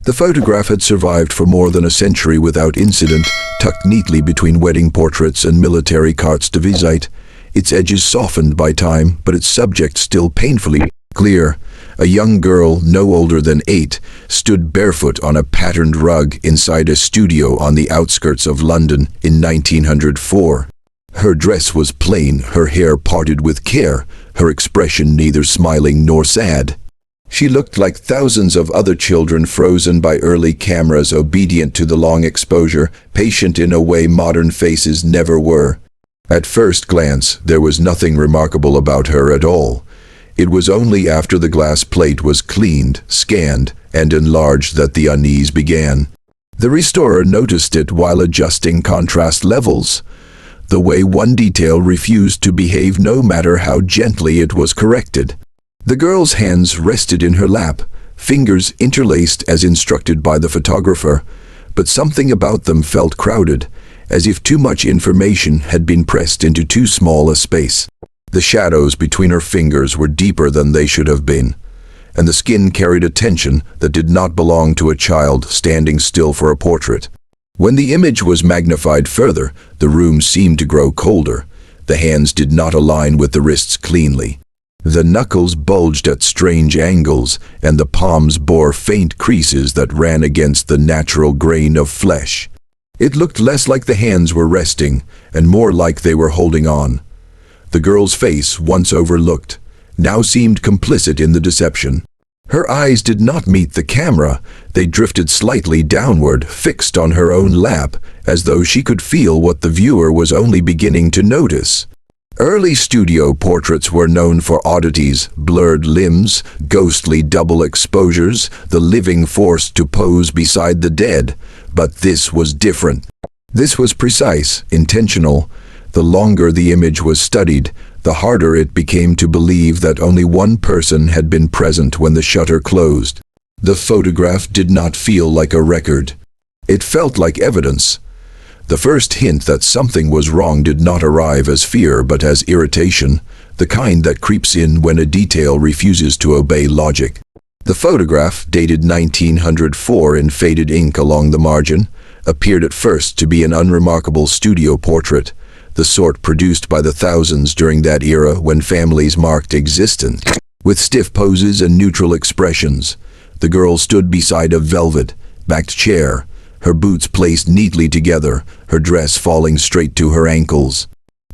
The photograph had survived for more than a century without incident, tucked neatly between wedding portraits and military cartes de visite, its edges softened by time, but its subject still painfully clear. A young girl, no older than 8, stood barefoot on a patterned rug inside a studio on the outskirts of London in 1904. Her dress was plain, her hair parted with care, her expression neither smiling nor sad. She looked like thousands of other children frozen by early cameras, obedient to the long exposure, patient in a way modern faces never were. At first glance, there was nothing remarkable about her at all. It was only after the glass plate was cleaned, scanned, and enlarged that the unease began. The restorer noticed it while adjusting contrast levels. The way one detail refused to behave no matter how gently it was corrected. The girl's hands rested in her lap, fingers interlaced as instructed by the photographer, but something about them felt crowded, as if too much information had been pressed into too small a space. The shadows between her fingers were deeper than they should have been, and the skin carried a tension that did not belong to a child standing still for a portrait. When the image was magnified further, the room seemed to grow colder. The hands did not align with the wrists cleanly. The knuckles bulged at strange angles, and the palms bore faint creases that ran against the natural grain of flesh. It looked less like the hands were resting, and more like they were holding on. The girl's face, once overlooked, now seemed complicit in the deception. Her eyes did not meet the camera. They drifted slightly downward, fixed on her own lap, as though she could feel what the viewer was only beginning to notice. Early studio portraits were known for oddities, blurred limbs, ghostly double exposures, the living forced to pose beside the dead. But this was different. This was precise, intentional. The longer the image was studied, the harder it became to believe that only one person had been present when the shutter closed. The photograph did not feel like a record. It felt like evidence. The first hint that something was wrong did not arrive as fear but as irritation, the kind that creeps in when a detail refuses to obey logic. The photograph, dated 1904 in faded ink along the margin, appeared at first to be an unremarkable studio portrait, the sort produced by the thousands during that era when families marked existence. With stiff poses and neutral expressions, the girl stood beside a velvet-backed chair, her boots placed neatly together, her dress falling straight to her ankles.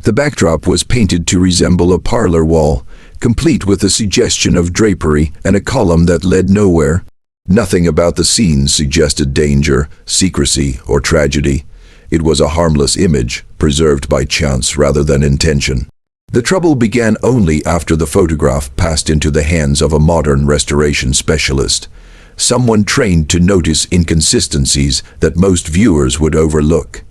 The backdrop was painted to resemble a parlor wall, complete with a suggestion of drapery and a column that led nowhere. Nothing about the scene suggested danger, secrecy, or tragedy. It was a harmless image, preserved by chance rather than intention. The trouble began only after the photograph passed into the hands of a modern restoration specialist, someone trained to notice inconsistencies that most viewers would overlook.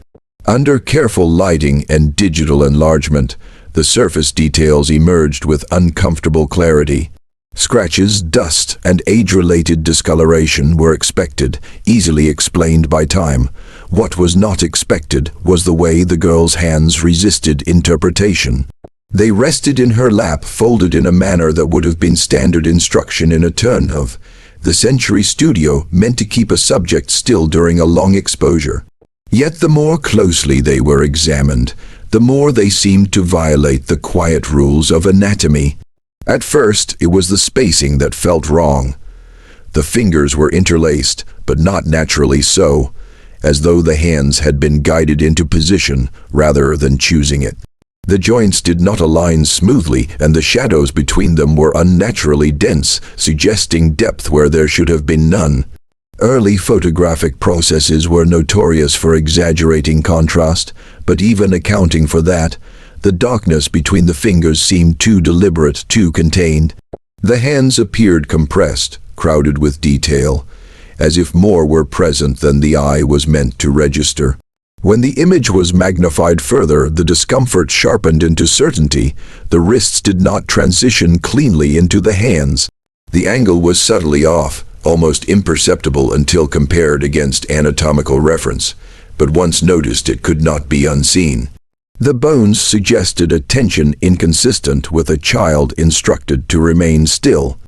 Under careful lighting and digital enlargement, the surface details emerged with uncomfortable clarity. Scratches, dust, and age-related discoloration were expected, easily explained by time. What was not expected was the way the girl's hands resisted interpretation. They rested in her lap, folded in a manner that would have been standard instruction in a turn of the century studio meant to keep a subject still during a long exposure. Yet the more closely they were examined, the more they seemed to violate the quiet rules of anatomy. At first, it was the spacing that felt wrong. The fingers were interlaced, but not naturally so, as though the hands had been guided into position rather than choosing it. The joints did not align smoothly, and the shadows between them were unnaturally dense, suggesting depth where there should have been none. Early photographic processes were notorious for exaggerating contrast, but even accounting for that, the darkness between the fingers seemed too deliberate, too contained. The hands appeared compressed, crowded with detail, as if more were present than the eye was meant to register. When the image was magnified further, the discomfort sharpened into certainty. The wrists did not transition cleanly into the hands. The angle was subtly off, almost imperceptible until compared against anatomical reference, but once noticed it could not be unseen. The bones suggested a tension inconsistent with a child instructed to remain still.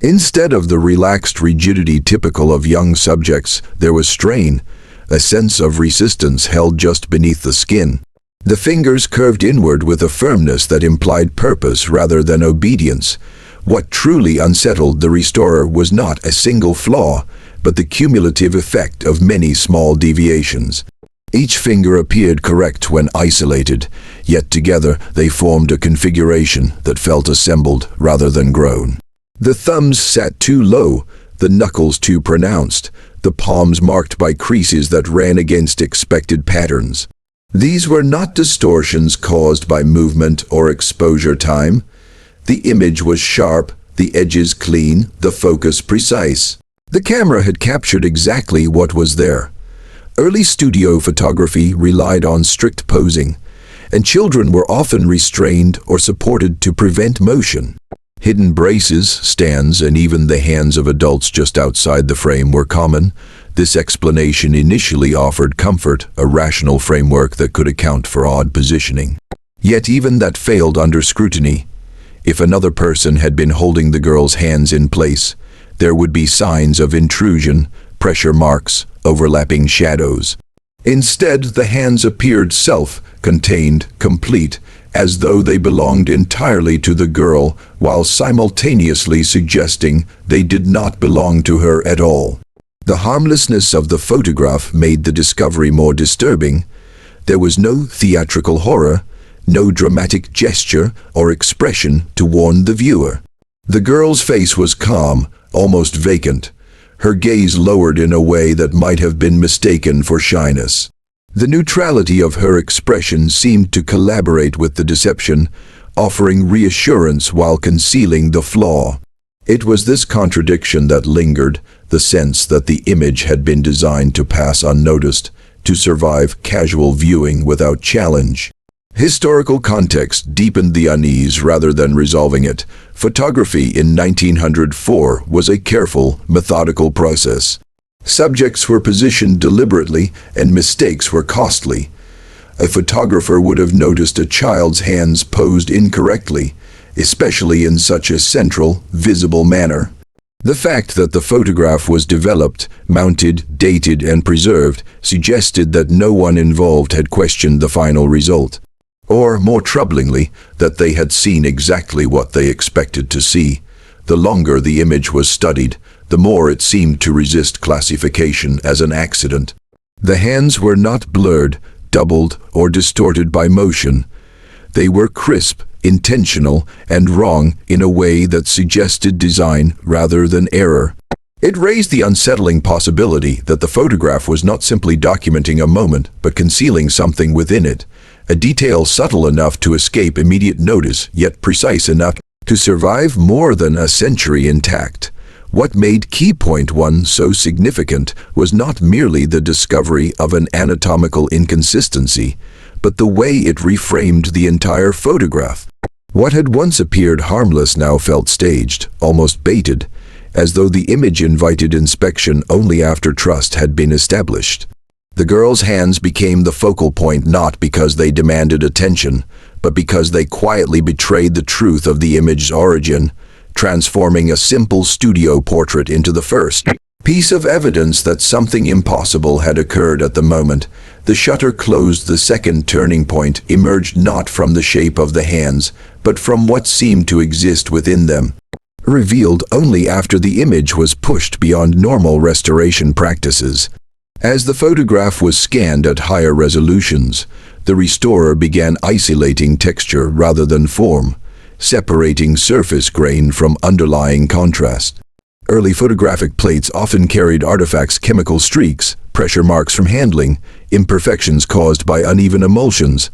Instead of the relaxed rigidity typical of young subjects, there was strain, a sense of resistance held just beneath the skin. The fingers curved inward with a firmness that implied purpose rather than obedience. What truly unsettled the restorer was not a single flaw, but the cumulative effect of many small deviations. Each finger appeared correct when isolated, yet together they formed a configuration that felt assembled rather than grown. The thumbs sat too low, the knuckles too pronounced, the palms marked by creases that ran against expected patterns. These were not distortions caused by movement or exposure time. The image was sharp, the edges clean, the focus precise. The camera had captured exactly what was there. Early studio photography relied on strict posing, and children were often restrained or supported to prevent motion. Hidden braces, stands, and even the hands of adults just outside the frame were common. This explanation initially offered comfort, a rational framework that could account for odd positioning. Yet even that failed under scrutiny. If another person had been holding the girl's hands in place, there would be signs of intrusion, pressure marks, overlapping shadows. Instead, the hands appeared self-contained, complete, as though they belonged entirely to the girl, while simultaneously suggesting they did not belong to her at all. The harmlessness of the photograph made the discovery more disturbing. There was no theatrical horror, no dramatic gesture or expression to warn the viewer. The girl's face was calm, almost vacant, her gaze lowered in a way that might have been mistaken for shyness. The neutrality of her expression seemed to collaborate with the deception, offering reassurance while concealing the flaw. It was this contradiction that lingered, the sense that the image had been designed to pass unnoticed, to survive casual viewing without challenge. Historical context deepened the unease rather than resolving it. Photography in 1904 was a careful, methodical process. Subjects were positioned deliberately, and mistakes were costly. A photographer would have noticed a child's hands posed incorrectly, especially in such a central, visible manner. The fact that the photograph was developed, mounted, dated, and preserved suggested that no one involved had questioned the final result. Or, more troublingly, that they had seen exactly what they expected to see. The longer the image was studied, the more it seemed to resist classification as an accident. The hands were not blurred, doubled, or distorted by motion. They were crisp, intentional, and wrong in a way that suggested design rather than error. It raised the unsettling possibility that the photograph was not simply documenting a moment, but concealing something within it. A detail subtle enough to escape immediate notice, yet precise enough to survive more than a century intact. What made Key Point 1 so significant was not merely the discovery of an anatomical inconsistency, but the way it reframed the entire photograph. What had once appeared harmless now felt staged, almost baited, as though the image invited inspection only after trust had been established. The girl's hands became the focal point not because they demanded attention, but because they quietly betrayed the truth of the image's origin, transforming a simple studio portrait into the first piece of evidence that something impossible had occurred at the moment. The shutter closed. The second turning point emerged not from the shape of the hands, but from what seemed to exist within them, revealed only after the image was pushed beyond normal restoration practices. As the photograph was scanned at higher resolutions, the restorer began isolating texture rather than form, separating surface grain from underlying contrast. Early photographic plates often carried artifacts, chemical streaks, pressure marks from handling, imperfections caused by uneven emulsions.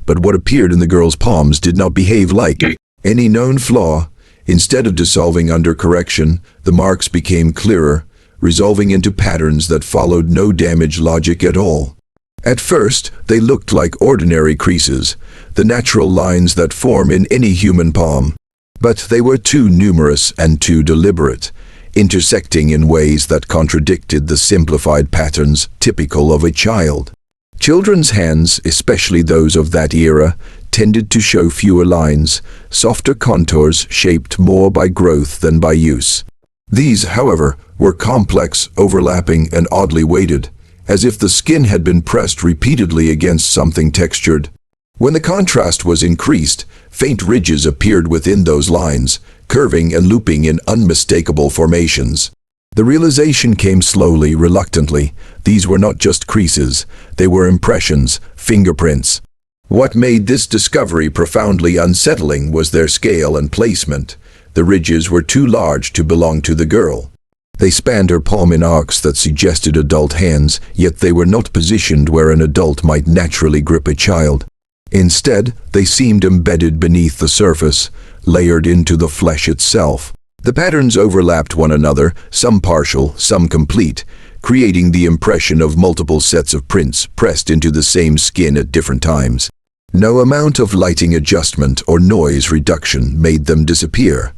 But what appeared in the girl's palms did not behave like any known flaw. Instead of dissolving under correction, the marks became clearer, resolving into patterns that followed no damage logic at all. At first, they looked like ordinary creases, the natural lines that form in any human palm. But they were too numerous and too deliberate, intersecting in ways that contradicted the simplified patterns typical of a child. Children's hands, especially those of that era, tended to show fewer lines, softer contours shaped more by growth than by use. These, however, were complex, overlapping, and oddly weighted, as if the skin had been pressed repeatedly against something textured. When the contrast was increased, faint ridges appeared within those lines, curving and looping in unmistakable formations. The realization came slowly, reluctantly. These were not just creases, they were impressions, fingerprints. What made this discovery profoundly unsettling was their scale and placement. The ridges were too large to belong to the girl. They spanned her palm in arcs that suggested adult hands, yet they were not positioned where an adult might naturally grip a child. Instead, they seemed embedded beneath the surface, layered into the flesh itself. The patterns overlapped one another, some partial, some complete, creating the impression of multiple sets of prints pressed into the same skin at different times. No amount of lighting adjustment or noise reduction made them disappear.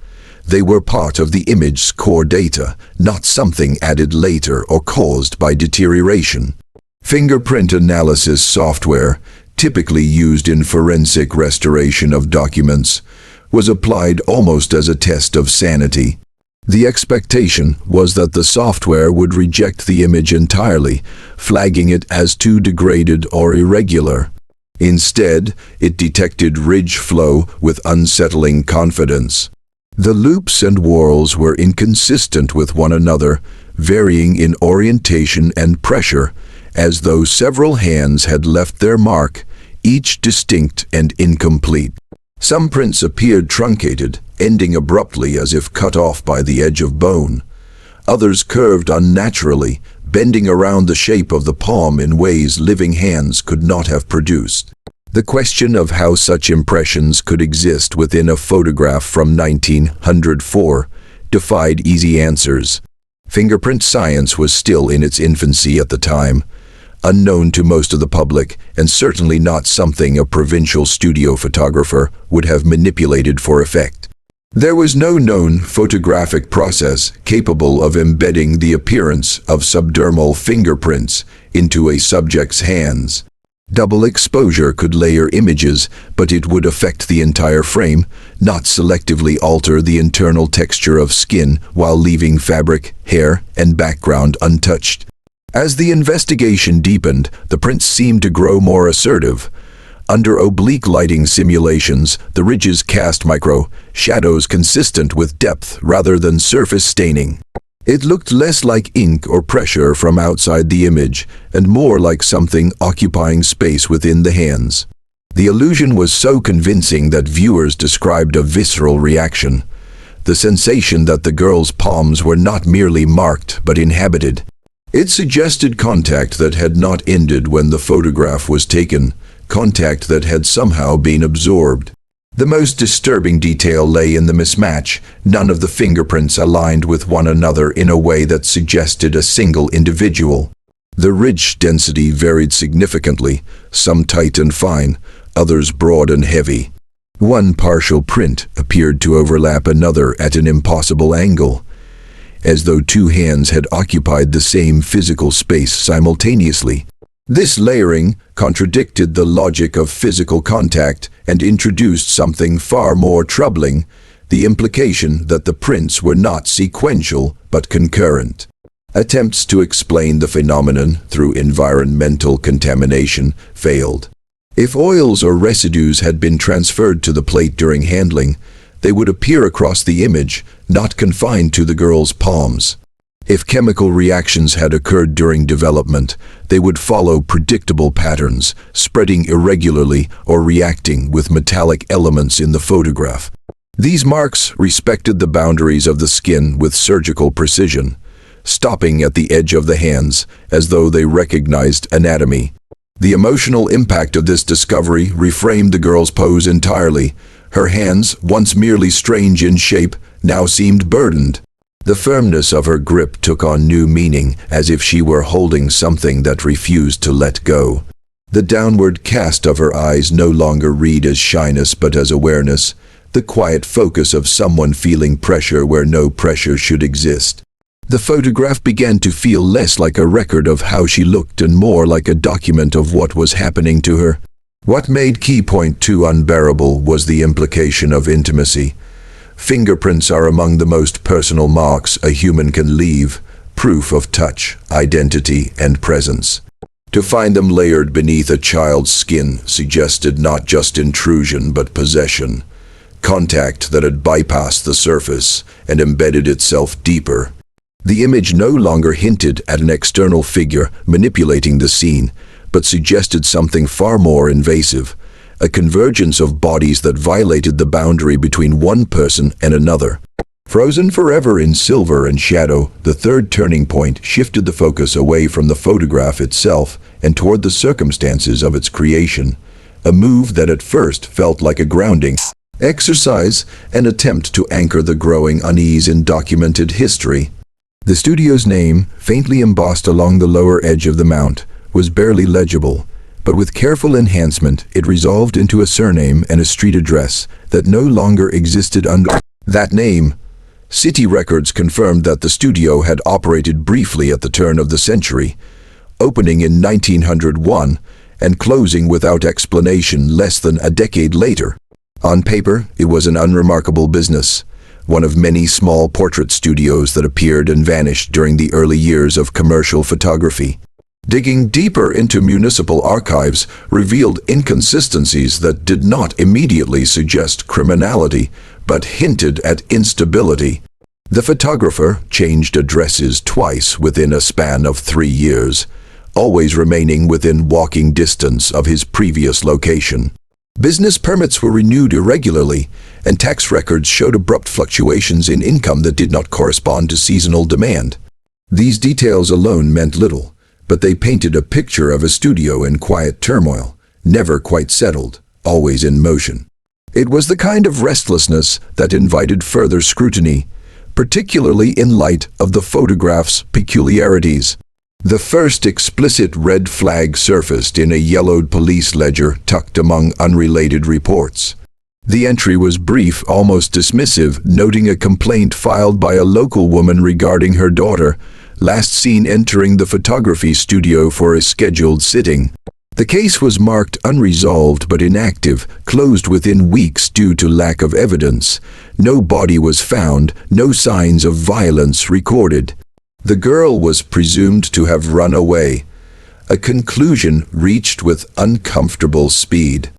They were part of the image's core data, not something added later or caused by deterioration. Fingerprint analysis software, typically used in forensic restoration of documents, was applied almost as a test of sanity. The expectation was that the software would reject the image entirely, flagging it as too degraded or irregular. Instead, it detected ridge flow with unsettling confidence. The loops and whorls were inconsistent with one another, varying in orientation and pressure, as though several hands had left their mark, each distinct and incomplete. Some prints appeared truncated, ending abruptly as if cut off by the edge of bone. Others curved unnaturally, bending around the shape of the palm in ways living hands could not have produced. The question of how such impressions could exist within a photograph from 1904 defied easy answers. Fingerprint science was still in its infancy at the time, unknown to most of the public, and certainly not something a provincial studio photographer would have manipulated for effect. There was no known photographic process capable of embedding the appearance of subdermal fingerprints into a subject's hands. Double exposure could layer images, but it would affect the entire frame, not selectively alter the internal texture of skin while leaving fabric, hair, and background untouched. As the investigation deepened, the prints seemed to grow more assertive. Under oblique lighting simulations, the ridges cast micro shadows consistent with depth rather than surface staining. It looked less like ink or pressure from outside the image, and more like something occupying space within the hands. The illusion was so convincing that viewers described a visceral reaction, the sensation that the girl's palms were not merely marked but inhabited. It suggested contact that had not ended when the photograph was taken, contact that had somehow been absorbed. The most disturbing detail lay in the mismatch. None of the fingerprints aligned with one another in a way that suggested a single individual. The ridge density varied significantly, some tight and fine, others broad and heavy. One partial print appeared to overlap another at an impossible angle, as though two hands had occupied the same physical space simultaneously. This layering contradicted the logic of physical contact and introduced something far more troubling, the implication that the prints were not sequential but concurrent. Attempts to explain the phenomenon through environmental contamination failed. If oils or residues had been transferred to the plate during handling, they would appear across the image, not confined to the girl's palms. If chemical reactions had occurred during development, they would follow predictable patterns, spreading irregularly or reacting with metallic elements in the photograph. These marks respected the boundaries of the skin with surgical precision, stopping at the edge of the hands as though they recognized anatomy. The emotional impact of this discovery reframed the girl's pose entirely. Her hands, once merely strange in shape, now seemed burdened. The firmness of her grip took on new meaning, as if she were holding something that refused to let go. The downward cast of her eyes no longer read as shyness but as awareness, the quiet focus of someone feeling pressure where no pressure should exist. The photograph began to feel less like a record of how she looked and more like a document of what was happening to her. What made Key Point 2 unbearable was the implication of intimacy. Fingerprints are among the most personal marks a human can leave, proof of touch, identity, and presence. To find them layered beneath a child's skin suggested not just intrusion but possession, contact that had bypassed the surface and embedded itself deeper. The image no longer hinted at an external figure manipulating the scene, but suggested something far more invasive, a convergence of bodies that violated the boundary between one person and another. Frozen forever in silver and shadow, the third turning point shifted the focus away from the photograph itself and toward the circumstances of its creation, a move that at first felt like a grounding exercise, an attempt to anchor the growing unease in documented history. The studio's name, faintly embossed along the lower edge of the mount, was barely legible, but with careful enhancement it resolved into a surname and a street address that no longer existed under that name. City records confirmed that the studio had operated briefly at the turn of the century, opening in 1901 and closing without explanation less than a decade later. On paper, it was an unremarkable business, one of many small portrait studios that appeared and vanished during the early years of commercial photography. Digging deeper into municipal archives revealed inconsistencies that did not immediately suggest criminality, but hinted at instability. The photographer changed addresses twice within a span of 3 years, always remaining within walking distance of his previous location. Business permits were renewed irregularly, and tax records showed abrupt fluctuations in income that did not correspond to seasonal demand. These details alone meant little, but they painted a picture of a studio in quiet turmoil, never quite settled, always in motion. It was the kind of restlessness that invited further scrutiny, particularly in light of the photograph's peculiarities. The first explicit red flag surfaced in a yellowed police ledger tucked among unrelated reports. The entry was brief, almost dismissive, noting a complaint filed by a local woman regarding her daughter, last seen entering the photography studio for a scheduled sitting. The case was marked unresolved but inactive, closed within weeks due to lack of evidence. No body was found, no signs of violence recorded. The girl was presumed to have run away, a conclusion reached with uncomfortable speed.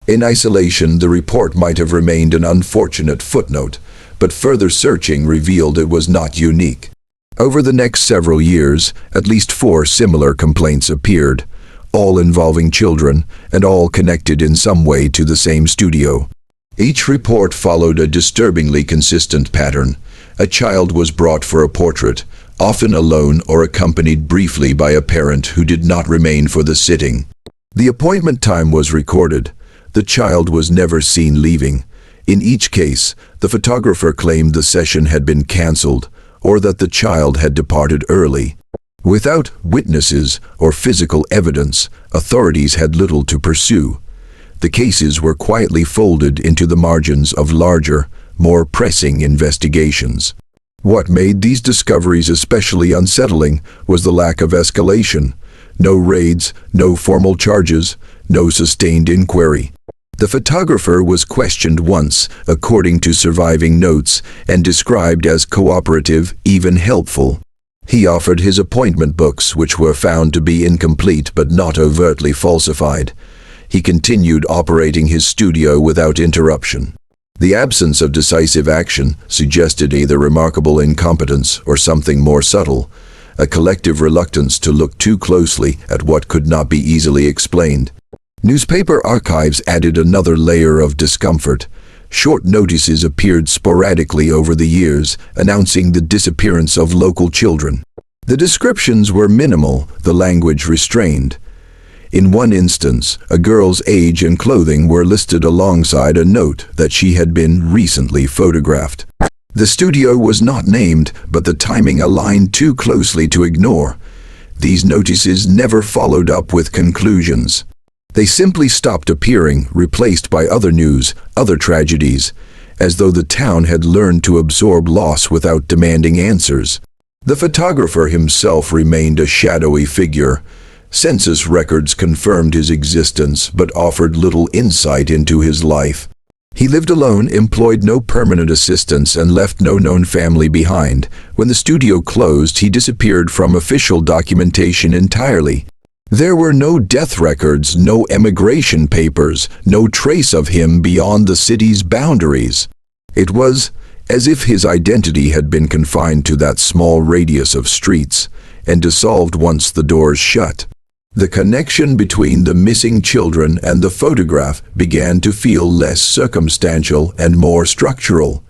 In isolation, the report might have remained an unfortunate footnote, but further searching revealed it was not unique. Over the next several years, at least 4 similar complaints appeared, all involving children, and all connected in some way to the same studio. Each report followed a disturbingly consistent pattern. A child was brought for a portrait, often alone or accompanied briefly by a parent who did not remain for the sitting. The appointment time was recorded. The child was never seen leaving. In each case, the photographer claimed the session had been cancelled or that the child had departed early. Without witnesses or physical evidence, authorities had little to pursue. The cases were quietly folded into the margins of larger, more pressing investigations. What made these discoveries especially unsettling was the lack of escalation. No raids, no formal charges, no sustained inquiry. The photographer was questioned once, according to surviving notes, and described as cooperative, even helpful. He offered his appointment books, which were found to be incomplete but not overtly falsified. He continued operating his studio without interruption. The absence of decisive action suggested either remarkable incompetence or something more subtle, a collective reluctance to look too closely at what could not be easily explained. Newspaper archives added another layer of discomfort. Short notices appeared sporadically over the years, announcing the disappearance of local children. The descriptions were minimal, the language restrained. In one instance, a girl's age and clothing were listed alongside a note that she had been recently photographed. The studio was not named, but the timing aligned too closely to ignore. These notices never followed up with conclusions. They simply stopped appearing, replaced by other news, other tragedies, as though the town had learned to absorb loss without demanding answers. The photographer himself remained a shadowy figure. Census records confirmed his existence but offered little insight into his life. He lived alone, employed no permanent assistants, and left no known family behind. When the studio closed, he disappeared from official documentation entirely. There were no death records, no emigration papers, no trace of him beyond the city's boundaries. It was as if his identity had been confined to that small radius of streets and dissolved once the doors shut. The connection between the missing children and the photograph began to feel less circumstantial and more structural.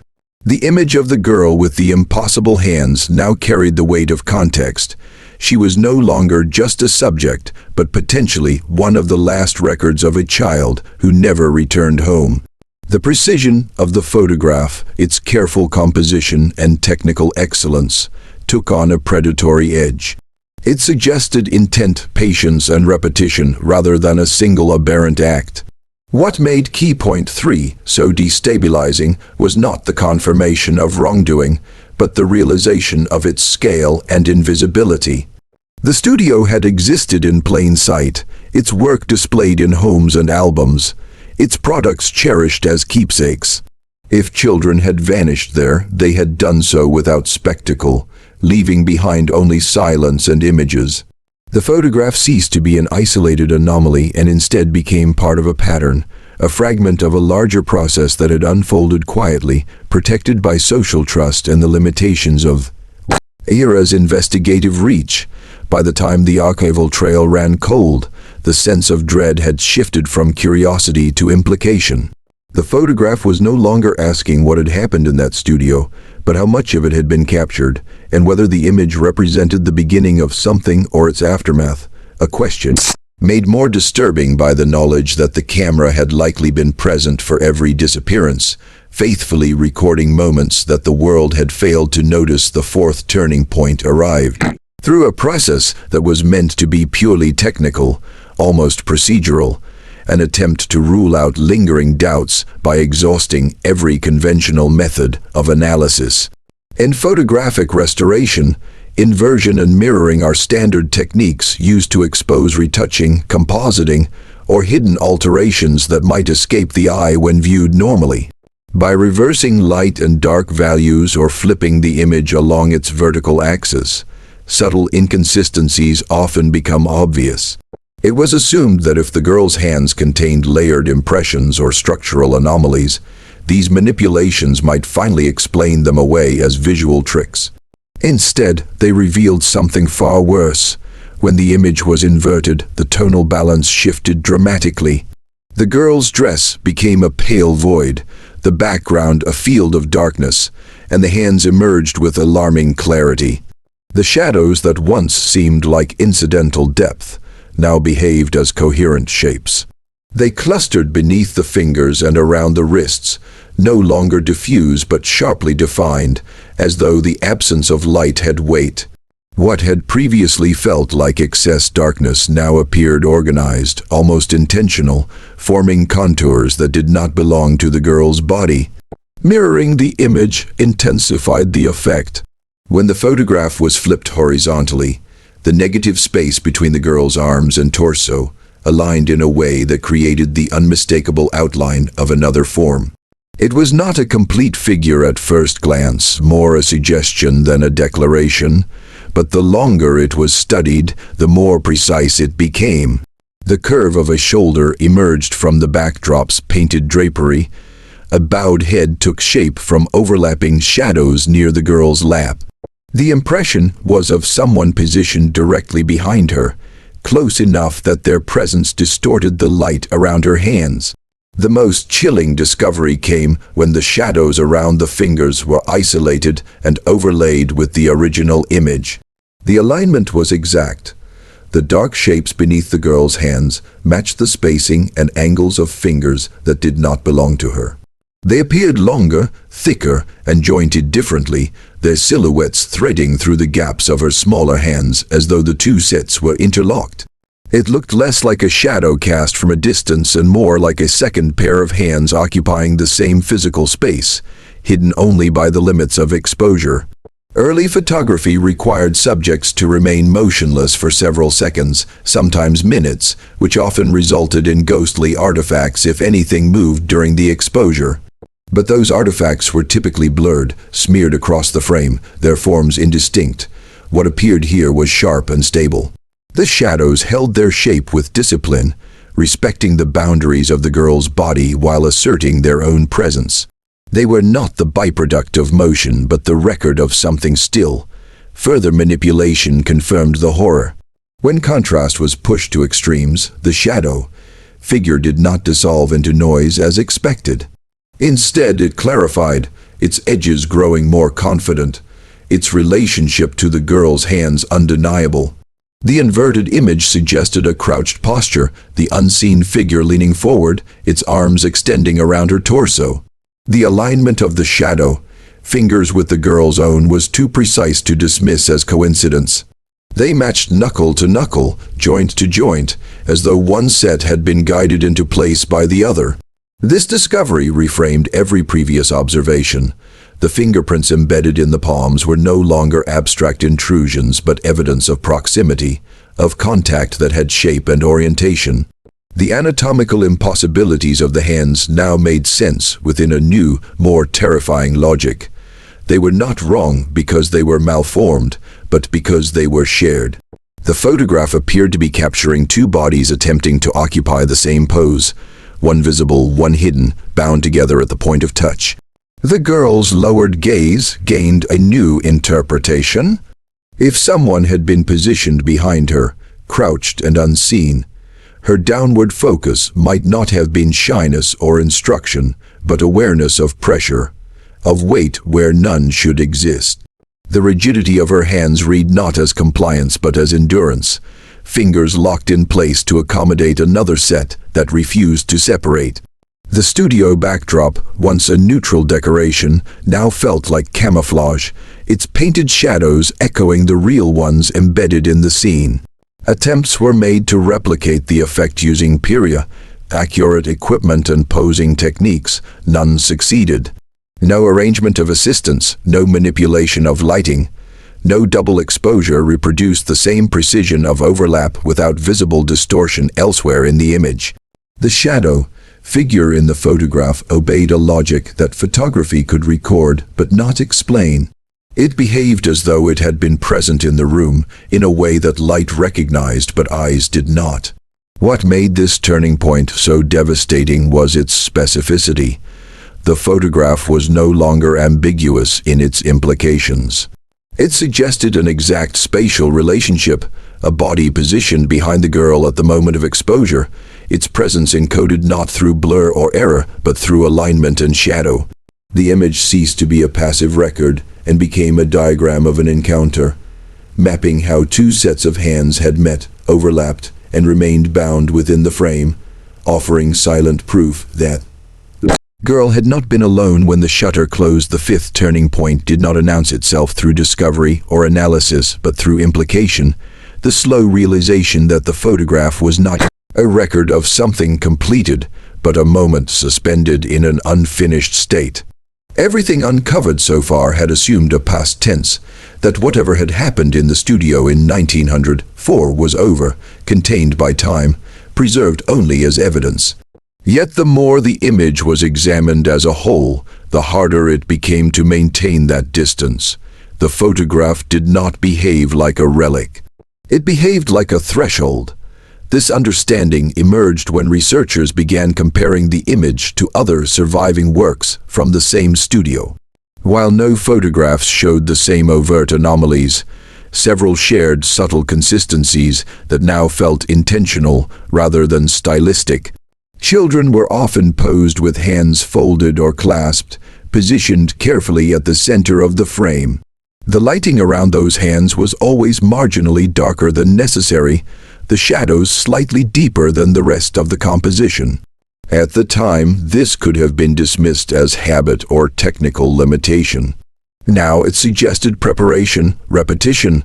The image of the girl with the impossible hands now carried the weight of context. She was no longer just a subject, but potentially one of the last records of a child who never returned home. The precision of the photograph, its careful composition and technical excellence, took on a predatory edge. It suggested intent, patience, and repetition rather than a single aberrant act. What made Key Point 3 so destabilizing was not the confirmation of wrongdoing, but the realization of its scale and invisibility. The studio had existed in plain sight, its work displayed in homes and albums, its products cherished as keepsakes. If children had vanished there, they had done so without spectacle, leaving behind only silence and images. The photograph ceased to be an isolated anomaly and instead became part of a pattern, a fragment of a larger process that had unfolded quietly, protected by social trust and the limitations of era's investigative reach. By the time the archival trail ran cold, the sense of dread had shifted from curiosity to implication. The photograph was no longer asking what had happened in that studio, but how much of it had been captured, and whether the image represented the beginning of something or its aftermath, a question made more disturbing by the knowledge that the camera had likely been present for every disappearance, faithfully recording moments that the world had failed to notice. The fourth turning point arrived. Through a process that was meant to be purely technical, almost procedural, an attempt to rule out lingering doubts by exhausting every conventional method of analysis. In photographic restoration, inversion and mirroring are standard techniques used to expose retouching, compositing, or hidden alterations that might escape the eye when viewed normally. By reversing light and dark values or flipping the image along its vertical axis, subtle inconsistencies often become obvious. It was assumed that if the girl's hands contained layered impressions or structural anomalies, these manipulations might finally explain them away as visual tricks. Instead, they revealed something far worse. When the image was inverted, the tonal balance shifted dramatically. The girl's dress became a pale void, the background a field of darkness, and the hands emerged with alarming clarity. The shadows that once seemed like incidental depth now behaved as coherent shapes. They clustered beneath the fingers and around the wrists, no longer diffuse but sharply defined, as though the absence of light had weight. What had previously felt like excess darkness now appeared organized, almost intentional, forming contours that did not belong to the girl's body. Mirroring the image intensified the effect. When the photograph was flipped horizontally, the negative space between the girl's arms and torso aligned in a way that created the unmistakable outline of another form. It was not a complete figure at first glance, more a suggestion than a declaration, but the longer it was studied, the more precise it became. The curve of a shoulder emerged from the backdrop's painted drapery. A bowed head took shape from overlapping shadows near the girl's lap. The impression was of someone positioned directly behind her, close enough that their presence distorted the light around her hands. The most chilling discovery came when the shadows around the fingers were isolated and overlaid with the original image. The alignment was exact. The dark shapes beneath the girl's hands matched the spacing and angles of fingers that did not belong to her. They appeared longer, thicker, and jointed differently, their silhouettes threading through the gaps of her smaller hands as though the two sets were interlocked. It looked less like a shadow cast from a distance and more like a second pair of hands occupying the same physical space, hidden only by the limits of exposure. Early photography required subjects to remain motionless for several seconds, sometimes minutes, which often resulted in ghostly artifacts if anything moved during the exposure. But those artifacts were typically blurred, smeared across the frame, their forms indistinct. What appeared here was sharp and stable. The shadows held their shape with discipline, respecting the boundaries of the girl's body while asserting their own presence. They were not the byproduct of motion, but the record of something still. Further manipulation confirmed the horror. When contrast was pushed to extremes, the shadow figure did not dissolve into noise as expected. Instead, it clarified, its edges growing more confident, its relationship to the girl's hands undeniable. The inverted image suggested a crouched posture, the unseen figure leaning forward, its arms extending around her torso. The alignment of the shadow, fingers with the girl's own, was too precise to dismiss as coincidence. They matched knuckle to knuckle, joint to joint, as though one set had been guided into place by the other. This discovery reframed every previous observation. The fingerprints embedded in the palms were no longer abstract intrusions but evidence of proximity, of contact that had shape and orientation. The anatomical impossibilities of the hands now made sense within a new, more terrifying logic. They were not wrong because they were malformed, but because they were shared. The photograph appeared to be capturing two bodies attempting to occupy the same pose, one visible, one hidden, bound together at the point of touch. The girl's lowered gaze gained a new interpretation. If someone had been positioned behind her, crouched and unseen, her downward focus might not have been shyness or instruction, but awareness of pressure, of weight where none should exist. The rigidity of her hands read not as compliance but as endurance, fingers locked in place to accommodate another set that refused to separate. The studio backdrop, once a neutral decoration, now felt like camouflage, its painted shadows echoing the real ones embedded in the scene. Attempts were made to replicate the effect using accurate equipment and posing techniques. None succeeded. No arrangement of assistants, no manipulation of lighting, no double exposure reproduced the same precision of overlap without visible distortion elsewhere in the image. The shadow figure in the photograph obeyed a logic that photography could record but not explain. It behaved as though it had been present in the room, in a way that light recognized but eyes did not. What made this turning point so devastating was its specificity. The photograph was no longer ambiguous in its implications. It suggested an exact spatial relationship, a body positioned behind the girl at the moment of exposure, its presence encoded not through blur or error, but through alignment and shadow. The image ceased to be a passive record and became a diagram of an encounter, mapping how two sets of hands had met, overlapped, and remained bound within the frame, offering silent proof that the girl had not been alone when the shutter closed. The fifth turning point did not announce itself through discovery or analysis, but through implication, the slow realization that the photograph was not a record of something completed, but a moment suspended in an unfinished state. Everything uncovered so far had assumed a past tense, that whatever had happened in the studio in 1904 was over, contained by time, preserved only as evidence. Yet the more the image was examined as a whole, the harder it became to maintain that distance. The photograph did not behave like a relic. It behaved like a threshold. This understanding emerged when researchers began comparing the image to other surviving works from the same studio. While no photographs showed the same overt anomalies, several shared subtle consistencies that now felt intentional rather than stylistic. Children were often posed with hands folded or clasped, positioned carefully at the center of the frame. The lighting around those hands was always marginally darker than necessary, the shadows slightly deeper than the rest of the composition. At the time, this could have been dismissed as habit or technical limitation. Now it suggested preparation, repetition,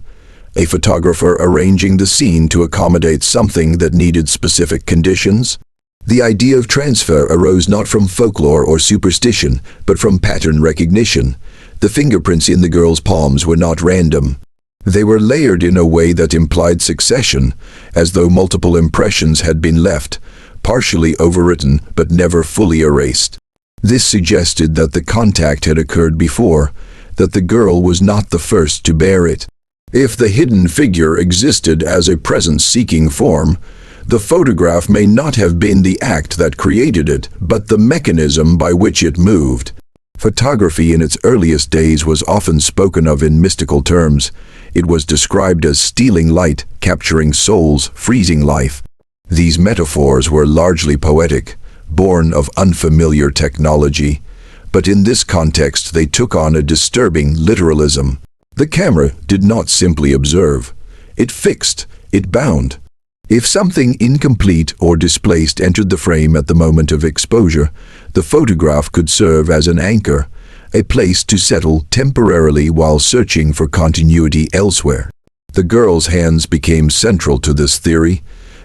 a photographer arranging the scene to accommodate something that needed specific conditions. The idea of transfer arose not from folklore or superstition, but from pattern recognition. The fingerprints in the girl's palms were not random. They were layered in a way that implied succession, as though multiple impressions had been left, partially overwritten but never fully erased. This suggested that the contact had occurred before, that the girl was not the first to bear it. If the hidden figure existed as a presence-seeking form, the photograph may not have been the act that created it, but the mechanism by which it moved. Photography in its earliest days was often spoken of in mystical terms. It was described as stealing light, capturing souls, freezing life. These metaphors were largely poetic, born of unfamiliar technology, but in this context they took on a disturbing literalism. The camera did not simply observe. It fixed, it bound. If something incomplete or displaced entered the frame at the moment of exposure, the photograph could serve as an anchor, a place to settle temporarily while searching for continuity elsewhere. The girl's hands became central to this theory.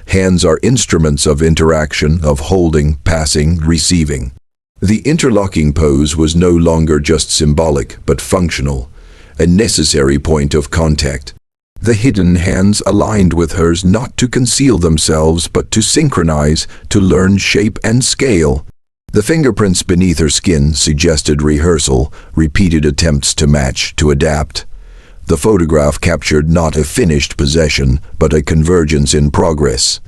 Hands are instruments of interaction, of holding, passing, receiving. The interlocking pose was no longer just symbolic, but functional, a necessary point of contact. The hidden hands aligned with hers not to conceal themselves, but to synchronize, to learn shape and scale. The fingerprints beneath her skin suggested rehearsal, repeated attempts to match, to adapt. The photograph captured not a finished possession, but a convergence in progress.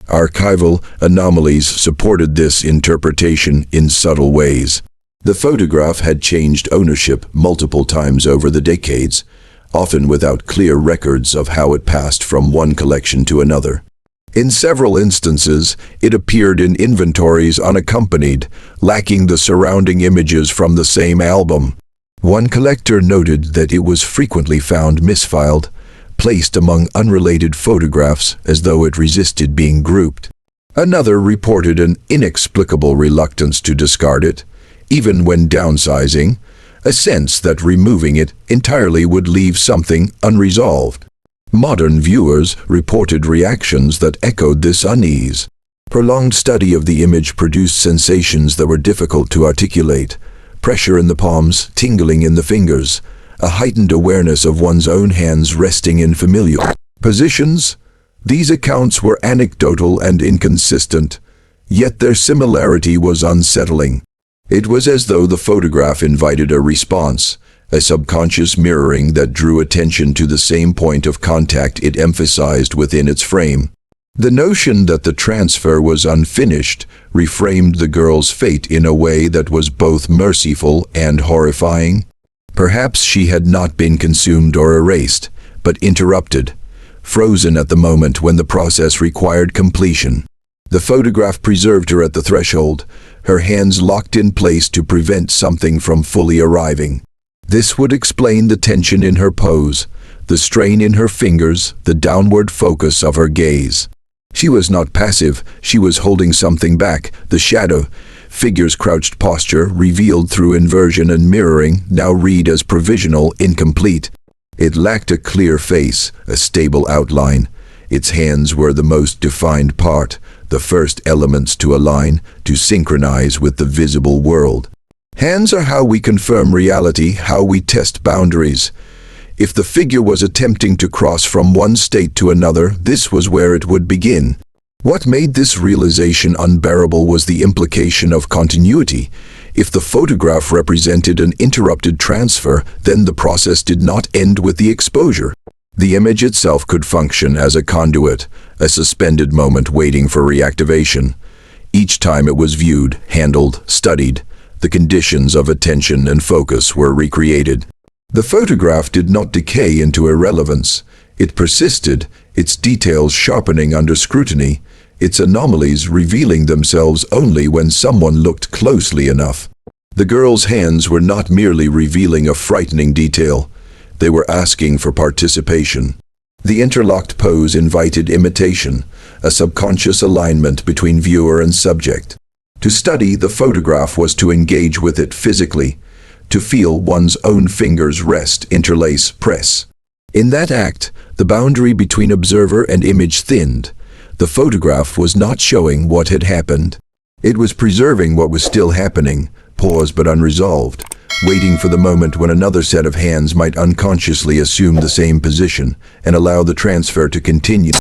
Archival anomalies supported this interpretation in subtle ways. The photograph had changed ownership multiple times over the decades, often without clear records of how it passed from one collection to another. In several instances, it appeared in inventories unaccompanied, lacking the surrounding images from the same album. One collector noted that it was frequently found misfiled, placed among unrelated photographs as though it resisted being grouped. Another reported an inexplicable reluctance to discard it, even when downsizing, a sense that removing it entirely would leave something unresolved. Modern viewers reported reactions that echoed this unease. Prolonged study of the image produced sensations that were difficult to articulate: pressure in the palms, tingling in the fingers, a heightened awareness of one's own hands resting in familiar positions. These accounts were anecdotal and inconsistent, yet their similarity was unsettling. It was as though the photograph invited a response, a subconscious mirroring that drew attention to the same point of contact it emphasized within its frame. The notion that the transfer was unfinished reframed the girl's fate in a way that was both merciful and horrifying. Perhaps she had not been consumed or erased, but interrupted, frozen at the moment when the process required completion. The photograph preserved her at the threshold, her hands locked in place to prevent something from fully arriving. This would explain the tension in her pose, the strain in her fingers, the downward focus of her gaze. She was not passive, she was holding something back. The shadow, figure's crouched posture, revealed through inversion and mirroring, now read as provisional, incomplete. It lacked a clear face, a stable outline. Its hands were the most defined part, the first elements to align, to synchronize with the visible world. Hands are how we confirm reality, how we test boundaries. If the figure was attempting to cross from one state to another, this was where it would begin. What made this realization unbearable was the implication of continuity. If the photograph represented an interrupted transfer, then the process did not end with the exposure. The image itself could function as a conduit, a suspended moment waiting for reactivation. Each time it was viewed, handled, studied, the conditions of attention and focus were recreated. The photograph did not decay into irrelevance. It persisted, its details sharpening under scrutiny, its anomalies revealing themselves only when someone looked closely enough. The girl's hands were not merely revealing a frightening detail. They were asking for participation. The interlocked pose invited imitation, a subconscious alignment between viewer and subject. To study the photograph was to engage with it physically, to feel one's own fingers rest, interlace, press. In that act, the boundary between observer and image thinned. The photograph was not showing what had happened. It was preserving what was still happening, paused but unresolved. waiting for the moment when another set of hands might unconsciously assume the same position and allow the transfer to continue.